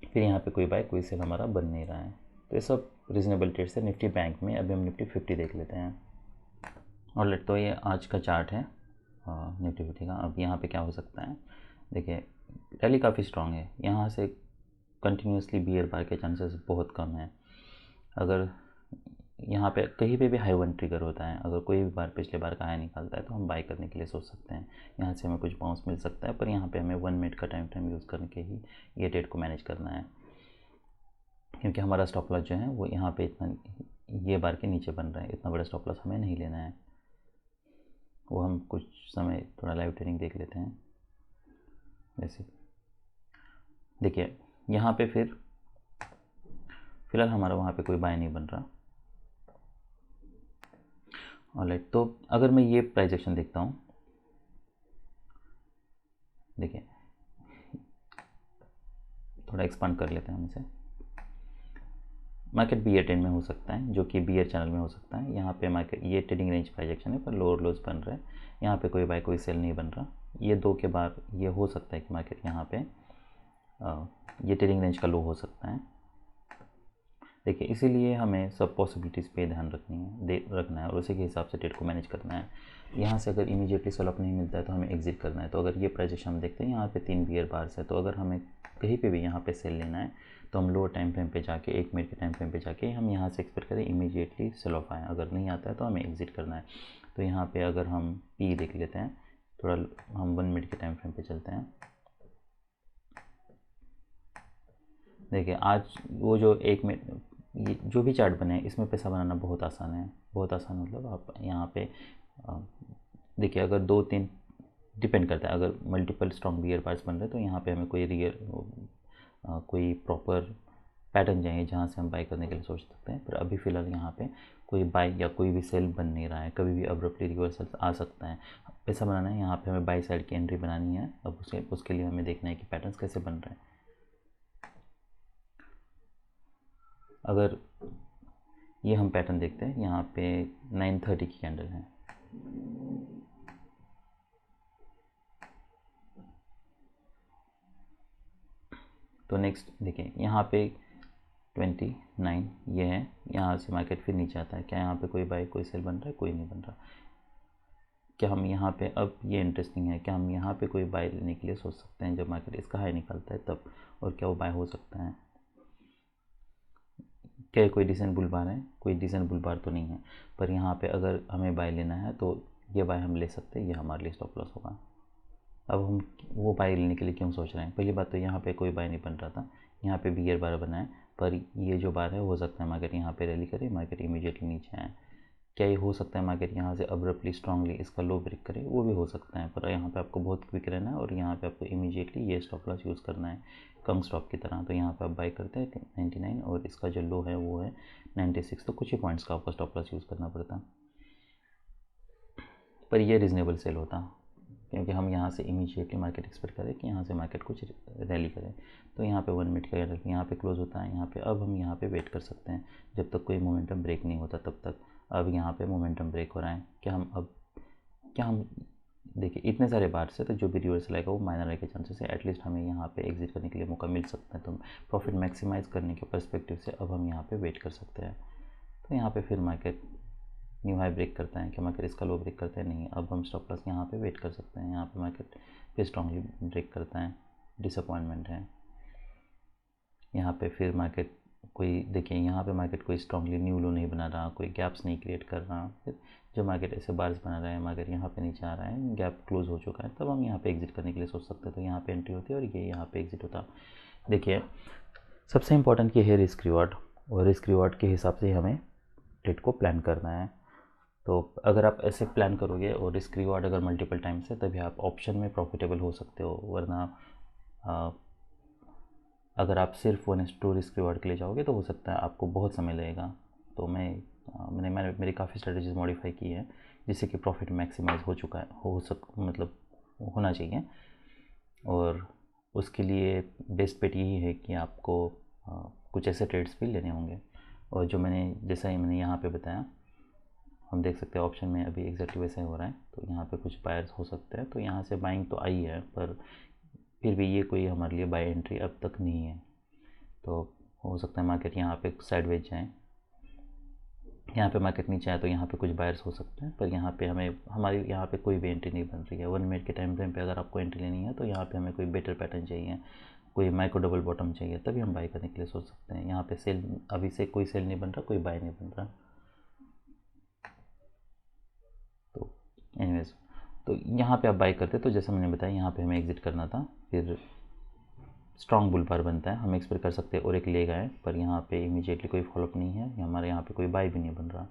फिर यहाँ पे कोई बाय कोई सेल हमारा बन नहीं रहा है, तो ये सब रीजनेबल ट्रेड्स है निफ्टी बैंक में। अभी हम निफ्टी 50 देख लेते हैं। ऑलराइट, तो ये आज का चार्ट है निफ्टी 50 का। अब यहाँ पे क्या हो सकता है? देखिए रैली काफ़ी स्ट्रांग है, यहाँ से कंटिन्यूसली बियर बार के चांसेस बहुत कम है। अगर यहाँ पे कहीं पे भी हाई वन ट्रिगर होता है, अगर कोई भी बार पिछले बार का हाई निकालता है तो हम बाई करने के लिए सोच सकते हैं। यहाँ से हमें कुछ बाउंस मिल सकता है, पर यहाँ पे हमें 1 मिनट का टाइम फ्रेम यूज़ करके ही ये ट्रेड को मैनेज करना है, क्योंकि हमारा स्टॉप लॉस जो है वो यहाँ पे इतना ये बार के नीचे बन रहा है। इतना बड़ा स्टॉप लॉस हमें नहीं लेना है। वो हम कुछ समय थोड़ा लाइव ट्रेडिंग देख लेते हैं। जैसे देखिए यहाँ पे फिर फिलहाल हमारा वहाँ पे कोई बाय नहीं बन रहा। ऑलराइट, तो अगर मैं ये प्राइस एक्शन देखता हूँ, देखिए थोड़ा एक्सपांड कर लेते हैं हम इसे। मार्केट बियर ट्रेंड में हो सकता है, जो कि बियर चैनल में हो सकता है। यहाँ पे मार्केट ये ट्रेडिंग रेंज प्राइस एक्शन है, पर लोअर लोज बन रहे हैं। यहाँ पे कोई बाय कोई सेल नहीं बन रहा। ये 2 के बाद ये हो सकता है कि मार्केट यहाँ पे ये ट्रेडिंग रेंज का लो हो सकता है। देखिए इसीलिए हमें सब पॉसिबिलिटीज़ पे ध्यान रखना है और उसी के हिसाब से ट्रेड को मैनेज करना है। यहाँ से अगर इमीडिएटली सेल ऑफ नहीं मिलता है तो हमें एग्जिट करना है। तो अगर ये प्राइस हम देखते हैं यहाँ पे 3 बियर बार्स है, तो अगर हमें कहीं पे भी यहाँ पे सेल लेना है तो हम लोअर टाइम फ्रेम पे जाके 1 मिनट के टाइम फ्रेम पे जाके हम यहाँ से एक्सपेक्ट करें इमीडिएटली सेल ऑफ आए। अगर नहीं आता है तो हमें एग्जिट करना है। तो यहाँ पर अगर हम पी देख लेते हैं, थोड़ा हम 1 मिनट के टाइम फ्रेम पे चलते हैं। देखिए आज वो जो 1 मिनट ये जो भी चार्ट बने इसमें पैसा बनाना बहुत आसान है, बहुत आसान। मतलब आप यहाँ पे देखिए अगर 2-3 डिपेंड करता है, अगर मल्टीपल स्ट्रॉन्ग बियर बार्स बन रहे हैं तो यहाँ पे हमें कोई रियल कोई प्रॉपर पैटर्न चाहिए जहाँ से हम बाई करने के लिए सोच सकते हैं। पर अभी फ़िलहाल यहाँ पे कोई बाई या कोई भी सेल बन नहीं रहा है, कभी भी अब्रप्टली रिवर्सल आ सकता है। ऐसा बनाना है, यहाँ पे हमें बाई साइड की एंट्री बनानी है। अब उसके लिए हमें देखना है कि पैटर्न्स कैसे बन रहे हैं। अगर ये हम पैटर्न देखते हैं, यहाँ पे 9:30 की कैंडल है, तो नेक्स्ट देखिए यहाँ पे 29 ये है, यहाँ से मार्केट फिर नीचे आता है। क्या यहाँ पे कोई बाई कोई सेल बन रहा है? कोई नहीं बन रहा। क्या हम यहाँ पे, अब ये इंटरेस्टिंग है, क्या हम यहाँ पे कोई बाय लेने के लिए सोच सकते हैं जब मार्केट इसका हाई निकलता है तब? और क्या वो बाय हो सकता है? क्या कोई डिसेंट बुल बार है? कोई डिसेंट बुल बार तो नहीं है, पर यहाँ पे अगर हमें बाय लेना है तो ये बाय हम ले सकते हैं, ये हमारे लिए स्टॉप लॉस होगा। अब हम वो बाय लेने के लिए क्यों सोच रहे हैं? पहली बात तो यहाँ पे कोई बाय नहीं बन रहा था, यहाँ पे बियर बार बना है, पर ये जो बार है हो सकता है मार्केट यहाँ पे रैली करे, मार्केट इमीडिएटली नीचे आए। क्या ये हो सकता है मार्केट यहाँ से अब्रप्टली स्ट्रांगली इसका लो ब्रेक करे? वो भी हो सकता है, पर यहाँ पे आपको बहुत क्विक रहना है और यहाँ पे आपको इमीडिएटली ये स्टॉप लॉस यूज़ करना है कंग स्टॉप की तरह। तो यहाँ पे आप बाय करते हैं 99 और इसका जो लो है वो है 96, तो कुछ ही पॉइंट्स का आपको स्टॉप लॉस यूज़ करना पड़ता, पर ये रीज़नेबल सेल होता, क्योंकि हम यहाँ से इमीडिएटली मार्केट एक्सपेक्ट करें कि यहाँ से मार्केट कुछ रैली करे। तो यहाँ पे 1 मिनट का कैंडल यहाँ पे क्लोज होता है, यहाँ पे अब हम यहाँ पे वेट कर सकते हैं जब तक कोई मोमेंटम ब्रेक नहीं होता तब तक। अब यहाँ पे मोमेंटम ब्रेक हो रहा है, क्या हम देखिए इतने सारे बार से तो जो भी रिवर्सल आएगा वो माइनर आने के चांसेस है। एटलीस्ट हमें यहाँ पे एग्जिट करने के लिए मौका मिल सकता है, तो प्रॉफिट मैक्सिमाइज़ करने के पर्सपेक्टिव से अब हम यहाँ पे वेट कर सकते हैं। तो यहाँ पे फिर मार्केट न्यू हाई ब्रेक करता है, क्या मार्केट इसका लो ब्रेक करता है? नहीं। अब हम स्टॉप लॉस यहाँ पे वेट कर सकते हैं, यहाँ पे मार्केट फिर स्ट्रांगली ब्रेक करता है, डिसअपॉइंटमेंट है। यहाँ पे फिर मार्केट कोई, देखिए यहाँ पे मार्केट कोई स्ट्रांगली न्यू लो नहीं बना रहा, कोई गैप्स नहीं क्रिएट कर रहा। फिर जो मार्केट ऐसे बार्स बना रहा है, मार्केट यहाँ पे नीचे आ रहा है, गैप क्लोज हो चुका है, तब हम यहाँ पे एग्जिट करने के लिए सोच सकते हैं। तो यहाँ पे एंट्री होती है और ये यहाँ पे एग्जिट होता। देखिए सबसे इंपॉर्टेंट ये है रिस्क रिवॉर्ड, और रिस्क रिवॉर्ड के हिसाब से हमें ट्रेड को प्लान करना है। तो अगर आप ऐसे प्लान करोगे और रिस्क रिवॉर्ड अगर मल्टीपल टाइम्स है तभी आप ऑप्शन में प्रॉफिटेबल हो सकते हो, वरना अगर आप सिर्फ 1:2 रिस्क रिवॉर्ड के लिए जाओगे तो हो सकता है आपको बहुत समय लगेगा। तो मैंने मेरी काफ़ी स्ट्रेटजीज मॉडिफाई की है जिससे कि प्रॉफिट मैक्सिमाइज हो चुका है, मतलब होना चाहिए। और उसके लिए बेस्ट बेट यही है कि आपको कुछ ऐसे ट्रेड्स भी लेने होंगे, और जो जैसा ही मैंने यहाँ पे बताया, हम देख सकते हैं ऑप्शन में अभी एग्जैक्टली वैसे हो रहा है। तो यहाँ पे कुछ बायर्स हो सकते हैं, तो यहाँ से बाइंग तो आई है, पर फिर भी ये कोई हमारे लिए बाय एंट्री अब तक नहीं है। तो हो सकता है मार्केट यहाँ पे साइडवेज जाए, यहाँ पे मार्केट नीचे आए तो यहाँ पे कुछ बायर्स हो सकते हैं, पर यहाँ पे हमारी यहाँ पे कोई भी एंट्री नहीं बन रही है। 1 मिनट के टाइम फ्रेम पे अगर आपको एंट्री लेनी है तो यहाँ पे हमें कोई बेटर पैटर्न चाहिए, कोई माइक्रो डबल बॉटम चाहिए, तभी हम बाय करने के लिए सोच सकते हैं। यहाँ पे सेल, अभी से कोई सेल नहीं बन रहा, कोई बाय नहीं बन रहा। तो एनीवेज, तो यहाँ पे आप बाय करते, तो जैसा मैंने बताया यहाँ पे हमें एग्जिट करना था। फिर स्ट्रॉन्ग बुल बार बनता है, हम एक्सपेक्ट कर सकते हैं और एक लेगा है, पर यहाँ पे इमीडिएटली कोई फॉलोअप नहीं है, हमारे यहाँ पे कोई बाय भी नहीं बन रहा।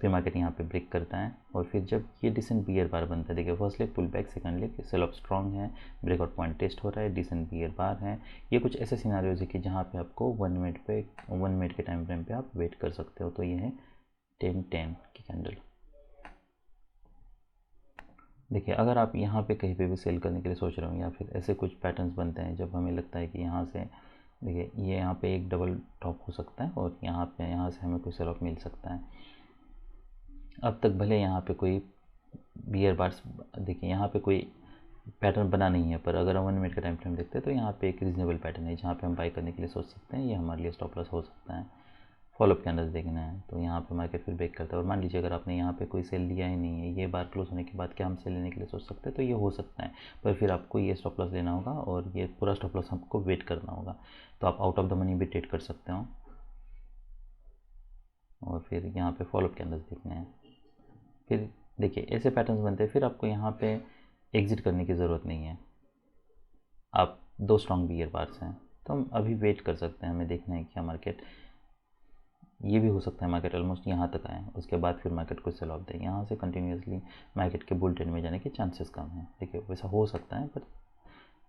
फिर मार्केट यहाँ पे ब्रेक करता है, और फिर जब ये डिसेंट बियर बार बनता है, देखिए first leg pull back, second leg sell off strong है, ब्रेकआउट पॉइंट टेस्ट हो रहा है, डिसेंट बियर बार है। ये कुछ ऐसे सिनारियोज है कि जहाँ पे आपको 1 मिनट के टाइम फ्रेम पे आप वेट कर सकते हो। तो ये है 10-10 की कैंडल। देखिए अगर आप यहाँ पे कहीं पे भी सेल करने के लिए सोच रहे हो, या फिर ऐसे कुछ पैटर्न्स बनते हैं जब हमें लगता है कि यहाँ से, देखिए ये यहाँ पे एक डबल टॉप हो सकता है और यहाँ से हमें कोई सेल ऑफ मिल सकता है। अब तक भले यहाँ पे कोई बियर बार्स, देखिए यहाँ पे कोई पैटर्न बना नहीं है, पर अगर हम 1 मिनट का टाइम फ्रेम देखते हैं तो यहाँ पे एक रीजनेबल पैटर्न है जहाँ पे हम बाई करने के लिए सोच सकते हैं। ये हमारे लिए स्टॉप लॉस हो सकता है। फॉलोअप कैंडल्स देखना है, तो यहाँ पे मार्केट फिर ब्रेक करता है, और मान लीजिए अगर आपने यहाँ पे कोई सेल लिया ही नहीं है, ये बार क्लोज होने के बाद क्या हम सेल लेने के लिए सोच सकते हैं? तो ये हो सकता है, पर फिर आपको ये स्टॉप लॉस लेना होगा और ये पूरा स्टॉप लॉस आपको वेट करना होगा। तो आप आउट ऑफ द मनी भी ट्रेड कर सकते हो। और फिर यहाँ पे फॉलोअप कैंडल्स देखने हैं। फिर देखिए ऐसे पैटर्न्स बनते हैं, फिर आपको यहाँ पे एग्जिट करने की ज़रूरत नहीं है। आप 2 स्ट्रॉन्ग बियर बार्स हैं, तो हम अभी वेट कर सकते हैं। हमें देखना है क्या मार्केट, ये भी हो सकता है मार्केट ऑलमोस्ट यहाँ तक आए, उसके बाद फिर मार्केट को सेल ऑफ दे, यहाँ से कंटिन्यूसली मार्केट के बुल ट्रेंड में जाने के चांसेस कम हैं। देखिए वैसा हो सकता है, पर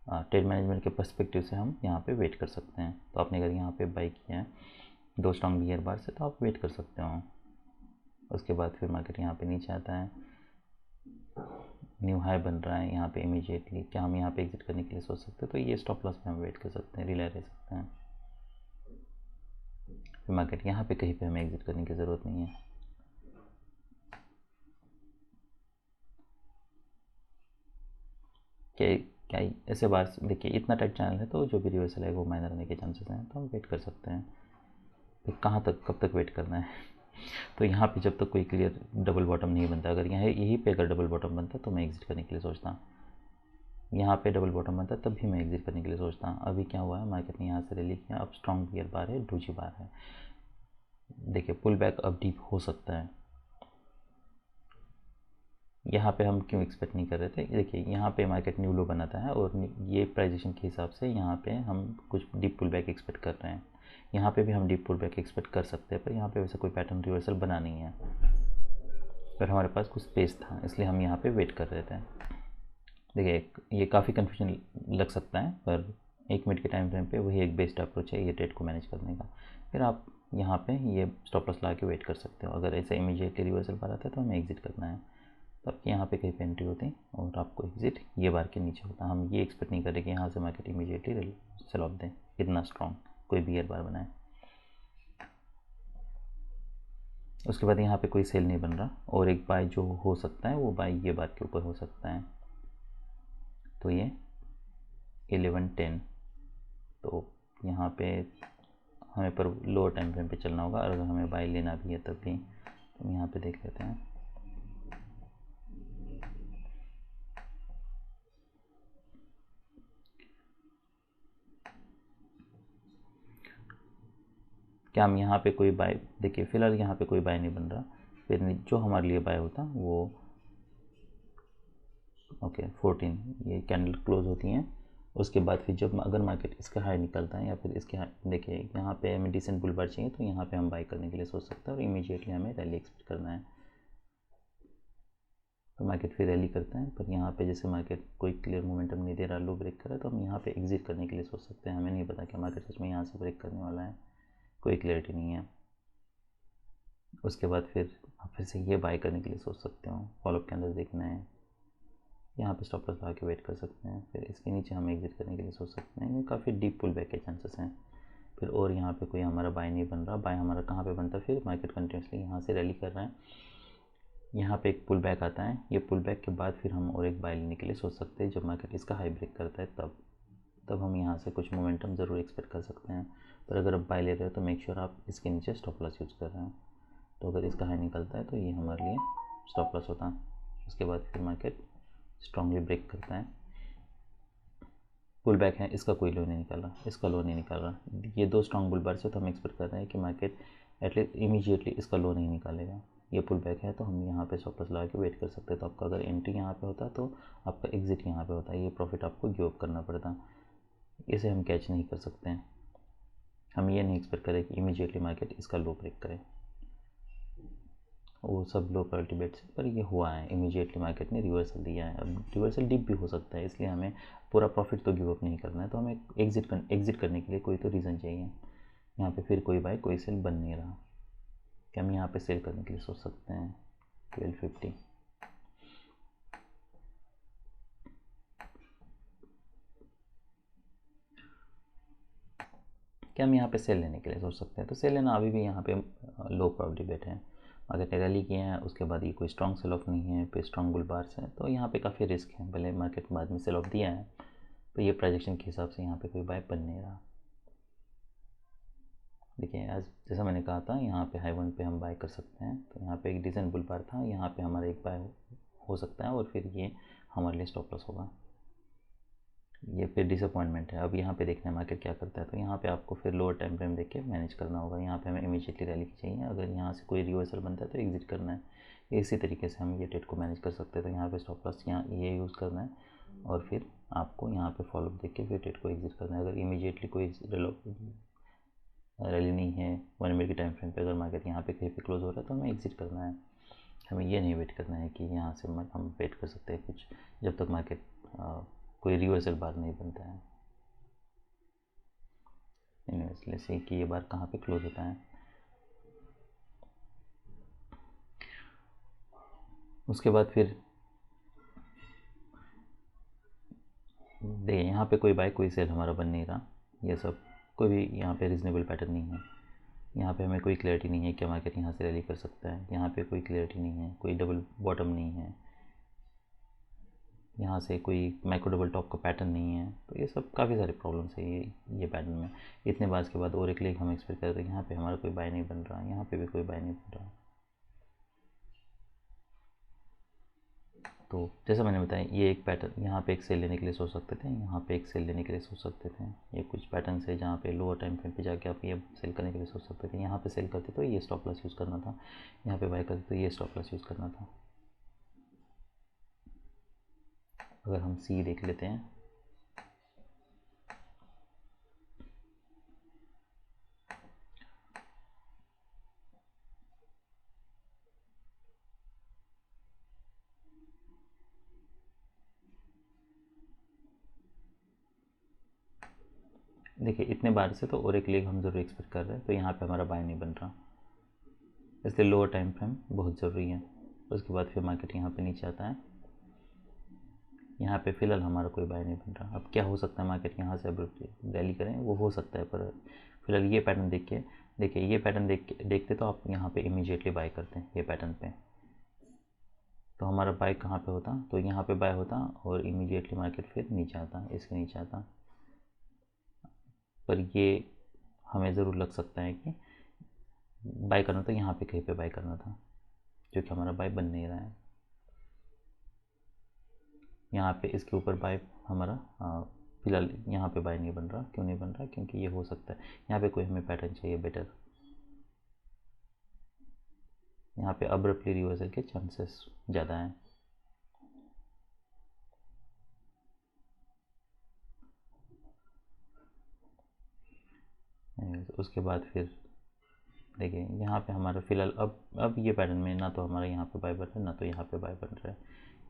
ट्रेड मैनेजमेंट के पर्सपेक्टिव से हम यहाँ पे वेट कर सकते हैं। तो आपने अगर यहाँ पे बाई किया है 2 स्ट्रॉन्ग बियर बार से तो आप वेट कर सकते हो। उसके बाद फिर मार्केट यहाँ पे नीचे आता है, न्यू हाई बन रहा है यहाँ पे इमीडिएटली, क्या हम यहाँ पे एग्जिट करने के लिए सोच सकते हैं? तो ये स्टॉप लॉस पे हम वेट कर सकते हैं, रिलय रह सकते हैं। फिर मार्केट यहाँ पे कहीं पे हमें एग्जिट करने की ज़रूरत नहीं है। क्या ऐसे बार देखिए इतना टाइट चैनल है तो जो भी रिवर्सल है वो माइनर होने के चांसेस हैं, तो हम वेट कर सकते हैं। फिर कहाँ तक, कब तक वेट करना है? तो यहाँ पे जब तक कोई क्लियर डबल बॉटम नहीं बनता, अगर यहाँ यहीं पे अगर डबल बॉटम बनता तो मैं एग्जिट करने के लिए सोचता। यहाँ पे डबल बॉटम बनता तब भी मैं एग्जिट करने के लिए सोचता। अभी क्या हुआ है, मार्केट ने यहाँ से रैली किया, अब स्ट्रॉन्ग बियर बार है, डोजी बार है। देखिए पुल बैक अब डीप हो सकता है। यहाँ पे हम क्यों एक्सपेक्ट नहीं कर रहे थे? देखिए यहाँ पे मार्केट न्यू लो बनाता है और ये प्राइजेशन के हिसाब से यहाँ पे हम कुछ डीप पुल बैक एक्सपेक्ट कर रहे हैं। यहाँ पे भी हम डीप पुल बैक एक्सपेक्ट कर सकते हैं, पर यहाँ पे वैसे कोई पैटर्न रिवर्सल बना नहीं है, पर हमारे पास कुछ स्पेस था इसलिए हम यहाँ पे वेट कर रहे थे। देखिए ये काफ़ी कन्फ्यूजन लग सकता है, पर 1 मिनट के टाइम फ्रेम पे वही एक बेस्ट अप्रोच है ये ट्रेड को मैनेज करने का। फिर आप यहाँ पे ये स्टॉप लॉस लगा के वेट कर सकते हो। अगर ऐसे इमीडिएटली रिवर्सल बार आता है तो हमें एग्जिट करना है, तो आपकी यहाँ पे कहीं पे एंट्री होती और आपको एग्जिट ये बार के नीचे होता। हम ये एक्सपेक्ट नहीं करें कि यहाँ से मार्केट इमीडिएटली सेल ऑफ दें, इतना स्ट्रॉन्ग कोई बियर बार बनाए। उसके बाद यहाँ पे कोई सेल नहीं बन रहा और एक बाय जो हो सकता है वो बाय ये बार के ऊपर हो सकता है, तो ये 11:10। तो यहाँ पे हमें पर लोअर टाइम फ्रेम पे चलना होगा, और अगर हमें बाय लेना भी है तब भी। तो हम यहाँ पे देख लेते हैं। क्या हम यहाँ पे कोई बाय, देखिए फिलहाल यहाँ पे कोई बाय नहीं बन रहा। फिर जो हमारे लिए बाय होता वो ओके 14 ये कैंडल क्लोज होती हैं। उसके बाद फिर जब अगर मार्केट इसका हाई निकलता है या फिर इसके हाई, देखिए यहाँ पे हमें डिसेंट बुल बार चाहिए तो यहाँ पे हम बाय करने के लिए सोच सकते हैं और इमीडिएटली हमें रैली एक्सपेक्ट करना है। तो मार्केट फिर रैली करते हैं, पर यहाँ पे जैसे मार्केट कोई क्लियर मोमेंटम नहीं दे रहा, लो ब्रेक कर रहा है, तो हम यहाँ पे एग्जिट करने के लिए सोच सकते हैं। हमें नहीं पता कि मार्केट सच में यहाँ से ब्रेक करने वाला है, कोई क्लियरिटी नहीं है। उसके बाद फिर आप फिर से ये बाय करने के लिए सोच सकते हो, फॉलोअप कैंडल देखना है, यहाँ पे स्टॉप लॉस लगा के वेट कर सकते हैं। फिर इसके नीचे हम एग्जिट करने के लिए सोच सकते हैं, काफ़ी डीप पुल बैक के चांसेस हैं। फिर और यहाँ पे कोई हमारा बाय नहीं बन रहा, बाय हमारा कहाँ पे बनता है? फिर मार्केट कंटिन्यूसली यहाँ से रैली कर रहा है, यहाँ पे एक पुल बैक आता है, ये पुल बैक के बाद फिर हम और एक बाय लेने के लिए सोच सकते हैं जब मार्केट इसका हाई ब्रेक करता है, तब हम यहाँ से कुछ मोमेंटम ज़रूर एक्सपेक्ट कर सकते हैं। पर अगर आप बाय ले रहे हो तो मेक श्योर आप इसके नीचे स्टॉप लॉस यूज़ कर रहे हैं। तो अगर इसका हाई निकलता है तो ये हमारे लिए स्टॉप लॉस होता है। उसके बाद फिर मार्केट स्ट्रांगली ब्रेक करता है, पुल बैक है, इसका कोई लो नहीं निकाला, इसका लो नहीं निकाला, ये 2 स्ट्रॉन्ग बुल बार से, तो हम एक्सपेक्ट कर रहे हैं कि मार्केट एटलीस्ट इमीडिएटली इसका लो नहीं निकालेगा। ये पुल बैक है तो हम यहाँ पे स्टॉप लॉस लगा के वेट कर सकते हैं। तो आपका अगर एंट्री यहाँ पे होता तो आपका एग्जिट यहाँ पे होता, ये प्रॉफिट आपको गिव अप करना पड़ता। इसे हम कैच नहीं कर सकते हैं। हम ये नहीं एक्सपेक्ट करें कि इमीडिएटली मार्केट इसका लो ब्रेक करे, वो सब लो प्रायोरिटी बेट्स, पर ये हुआ है इमीडिएटली मार्केट ने रिवर्सल दिया है। अब रिवर्सल डिप भी हो सकता है, इसलिए हमें पूरा प्रॉफिट तो गिव अप नहीं करना है। तो हमें एग्जिट करने के लिए कोई तो रीज़न चाहिए। यहाँ पे फिर कोई बाय कोई सेल बन नहीं रहा, कि हम यहाँ पे सेल करने के लिए सोच सकते हैं 1250। क्या हम यहाँ पे सेल लेने के लिए सोच सकते हैं? तो सेल लेना अभी भी यहाँ पे लो प्रायोरिटी बेट है। मार्केट ने रैली किए हैं, उसके बाद ये कोई स्ट्रॉन्ग सेल ऑफ नहीं है, फिर स्ट्रॉन्ग बुल बार्स है, तो यहाँ पे काफ़ी रिस्क है। भले मार्केट बाद में सेल ऑफ दिया है, तो ये प्रोजेक्शन के हिसाब से यहाँ पे कोई बाय बन नहीं रहा। देखिए आज जैसा मैंने कहा था यहाँ पे हाई वन पे हम बाय कर सकते हैं, तो यहाँ पे एक डिसेंट बुल बार था, यहाँ पे हमारा एक बाय हो सकता है और फिर ये हमारे लिए स्टॉप लॉस होगा। ये फिर डिसअपॉइंटमेंट है। अब यहाँ पे देखना है मार्केट क्या करता है, तो यहाँ पे आपको फिर लोअर टाइम फ्रेम देख के मैनेज करना होगा। यहाँ पे हमें इमीडिएटली रैली की चाहिए, अगर यहाँ से कोई रिवर्सल बनता है तो एग्जिट करना है। इसी तरीके से हम ये ट्रेड को मैनेज कर सकते हैं। तो यहाँ पे स्टॉप लॉस यहाँ ये यूज़ करना है और फिर आपको यहाँ पे फॉलोअप देख के फिर ट्रेड को एग्जिट करना है। अगर इमीडिएटली कोई रैली नहीं है 1 मिनट के टाइम फ्रेम पे, अगर मार्केट यहाँ पे कहीं पे क्लोज हो रहा है तो हमें एग्जिट करना है। हमें ये नहीं वेट करना है कि यहाँ से हम वेट कर सकते हैं कुछ, जब तक मार्केट कोई रिवर्सल बार नहीं बनता है। जैसे कि ये बार कहाँ पे क्लोज होता है। उसके बाद फिर देखिए यहाँ पे कोई बाय कोई सेल हमारा बन नहीं रहा, ये सब कोई भी यहाँ पे रीजनेबल पैटर्न नहीं है। यहाँ पे हमें कोई क्लैरिटी नहीं है कि मार्केट यहाँ से रैली कर सकता है, यहाँ पे कोई क्लैरिटी नहीं है, कोई डबल बॉटम नहीं है, यहाँ से कोई माइक्रो डबल टॉप का पैटर्न नहीं है। तो ये सब काफ़ी सारे प्रॉब्लम्स है ये पैटर्न में। इतने बार के बाद और एक लेग हम एक्सपेक्ट करते हैं, यहाँ पे हमारा कोई बाय नहीं बन रहा, यहाँ पे भी कोई बाय नहीं बन रहा। तो जैसा मैंने बताया, ये एक पैटर्न यहाँ पे एक सेल लेने के लिए सोच सकते थे, यहाँ पे एक सेल लेने के लिए सोच सकते थे। ये कुछ पैटर्न है जहाँ पे लोअर टाइम फ्रेम पे जाके आप ये सेल करने के लिए सोच सकते थे। यहाँ पे सेल करते तो ये स्टॉप लॉस यूज़ करना था, यहाँ पे बाय करते तो ये स्टॉप लॉस यूज़ करना था। अगर हम सी देख लेते हैं, देखिए इतने बार से तो और एक लेग हम ज़रूर एक्सपेक्ट कर रहे हैं। तो यहाँ पे हमारा बाय नहीं बन रहा, इसलिए लोअर टाइम फ्रेम बहुत ज़रूरी है। उसके बाद फिर मार्केट यहाँ पे नीचे आता है, यहाँ पे फ़िलहाल हमारा कोई बाय नहीं बन रहा। अब क्या हो सकता है, मार्केट यहाँ से अब रैली करें, वो हो सकता है, पर फिलहाल ये पैटर्न देखिए ये पैटर्न देखते तो आप यहाँ पे इमीडिएटली बाय करते हैं ये पैटर्न पे। तो हमारा बाय कहाँ पे होता, तो यहाँ पे बाय होता और इमीडिएटली मार्केट फिर नीचे आता, इसके नीचे आता। पर ये हमें ज़रूर लग सकता है कि बाय करना था, यहाँ पे कहीं पे बाय करना था, जो कि हमारा बाय बन नहीं रहा है। यहाँ पे इसके ऊपर बाय हमारा फिलहाल यहाँ पे बाय नहीं बन रहा। क्यों नहीं बन रहा, क्योंकि ये हो सकता है यहाँ पे कोई हमें पैटर्न चाहिए बेटर। यहाँ पे अब्रप्टली रिवर्सल के चांसेस ज़्यादा हैं। उसके बाद फिर देखिए यहाँ पे हमारा फिलहाल अब ये पैटर्न में ना तो हमारा यहाँ पे बाय बन रहा है, ना तो यहाँ पे बाय बन रहा है।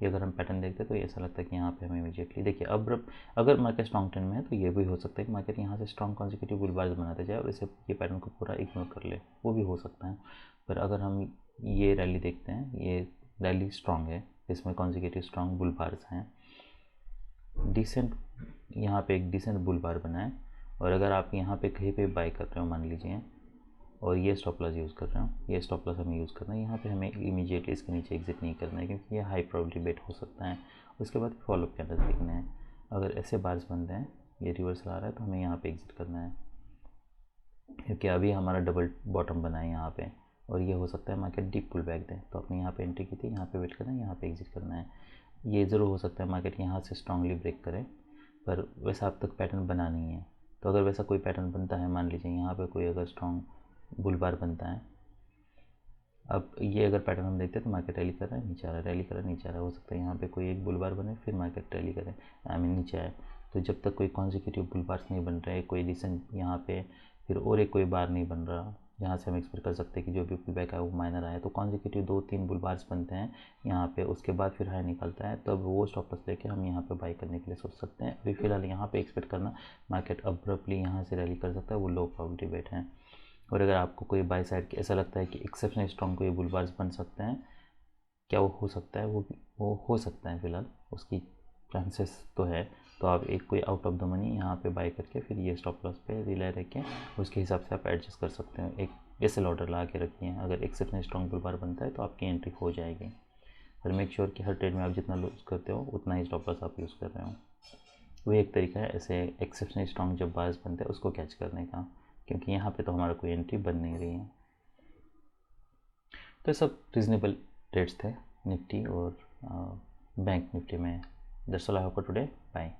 ये अगर हम पैटर्न देखते हैं तो ऐसा लगता है कि यहाँ पे हमें इमीडिएटली देखिए अब अगर मार्केट स्ट्रॉन्ग ट्रेंड में है तो ये भी हो सकता है कि मार्केट यहाँ से स्ट्रॉन्ग कॉन्जिक्यूटिव बुल बार्स बनाते जाए और इसे ये पैटर्न को पूरा इग्नोर कर ले, वो भी हो सकता है। पर अगर हम ये रैली देखते हैं, ये रैली स्ट्रॉन्ग है, इसमें कॉन्जिक्यूटिव स्ट्रॉन्ग बुल बार्स हैं, डिसेंट यहाँ पे एक डिसेंट बुल बार बना है। और अगर आप यहाँ पे कहीं पे बाय कर रहे हो मान लीजिए, और ये स्टॉप लॉस यूज़ कर रहे हो, ये स्टॉप लॉस हमें यूज़ करना है, यहाँ पे हमें इमीडिएटली इसके नीचे एग्जिट नहीं करना है, क्योंकि ये हाई प्रोबेबिलिटी बेट हो सकता है। उसके बाद फॉलोअप कैंडल्स देखने हैं, अगर ऐसे बार्स बनते हैं, ये रिवर्सल आ रहा है तो हमें यहाँ पे एग्जिट करना है, क्योंकि अभी हमारा डबल बॉटम बना है यहाँ पे, और ये हो सकता है मार्केट डीप पुल बैक दे। तो आपने यहाँ पे एंट्री की थी, यहाँ पे वेट करना है, यहाँ पे एग्जिट करना है। ये ज़रूर हो सकता है मार्केट यहाँ से स्ट्रांगली ब्रेक करे, पर वैसा अब तक पैटर्न बना नहीं है। तो अगर वैसा कोई पैटर्न बनता है, मान लीजिए यहाँ पे कोई अगर स्ट्रॉन्ग बुल बार बनता है, अब ये अगर पैटर्न हम देखते हैं तो मार्केट रैली कर रहा है, नीचे आ रहा है, रैली कर रहा है, नीचे आ रहा है। हो सकता है यहाँ पे कोई एक बुल बार बने, फिर मार्केट रैली करे, नीचे आए। तो जब तक कोई कॉन्जिक्यूटिव बुल बार्स नहीं बन रहे, कोई रिसेंट यहाँ पे फिर और एक कोई बार नहीं बन रहा जहाँ से हम एक्सपेक्ट कर सकते हैं कि जो भी पुल बैक है वो माइनर आया, तो कॉन्जिक्यूटिव 2-3 बुल बार्स बनते हैं यहाँ पे, उसके बाद फिर हाई निकलता है, तब वो स्टॉप लॉस लेके हम यहाँ पे बाई करने के लिए सोच सकते हैं। अभी फिलहाल यहाँ पे एक्सपेक्ट करना मार्केट अब्रप्टली यहाँ से रैली कर सकता है, वो लो प्रोबेबिलिटी बेट है। और अगर आपको कोई बाई साइड के ऐसा लगता है कि एक्सेप्शनल स्ट्रॉन्ग कोई बुल बार्स बन सकते हैं, क्या वो हो सकता है, वो हो सकता है, फिलहाल उसकी चांसेस तो है। तो आप एक कोई आउट ऑफ द मनी यहाँ पे बाय करके फिर ये स्टॉप लॉस पे रिले रखें, उसके हिसाब से आप एडजस्ट कर सकते हैं। एक एसएल ऑर्डर ला के रखिए, अगर एक्सेप्शनल स्ट्रॉन्ग बुल बार बनता है तो आपकी एंट्री हो जाएगी। पर मेक श्योर कि हर ट्रेड में आप जितना लूज़ करते हो उतना ही स्टॉप लॉस आप यूज़ कर रहे हो। वो एक तरीका है ऐसे एक्सेप्शनल स्ट्रॉन्ग जब बार्स बनते हैं उसको कैच करने का, क्योंकि यहाँ पे तो हमारा कोई एंट्री बन नहीं रही है। तो सब रीजनेबल रेट्स थे निफ्टी और बैंक निफ्टी में। That's all I have for today, bye.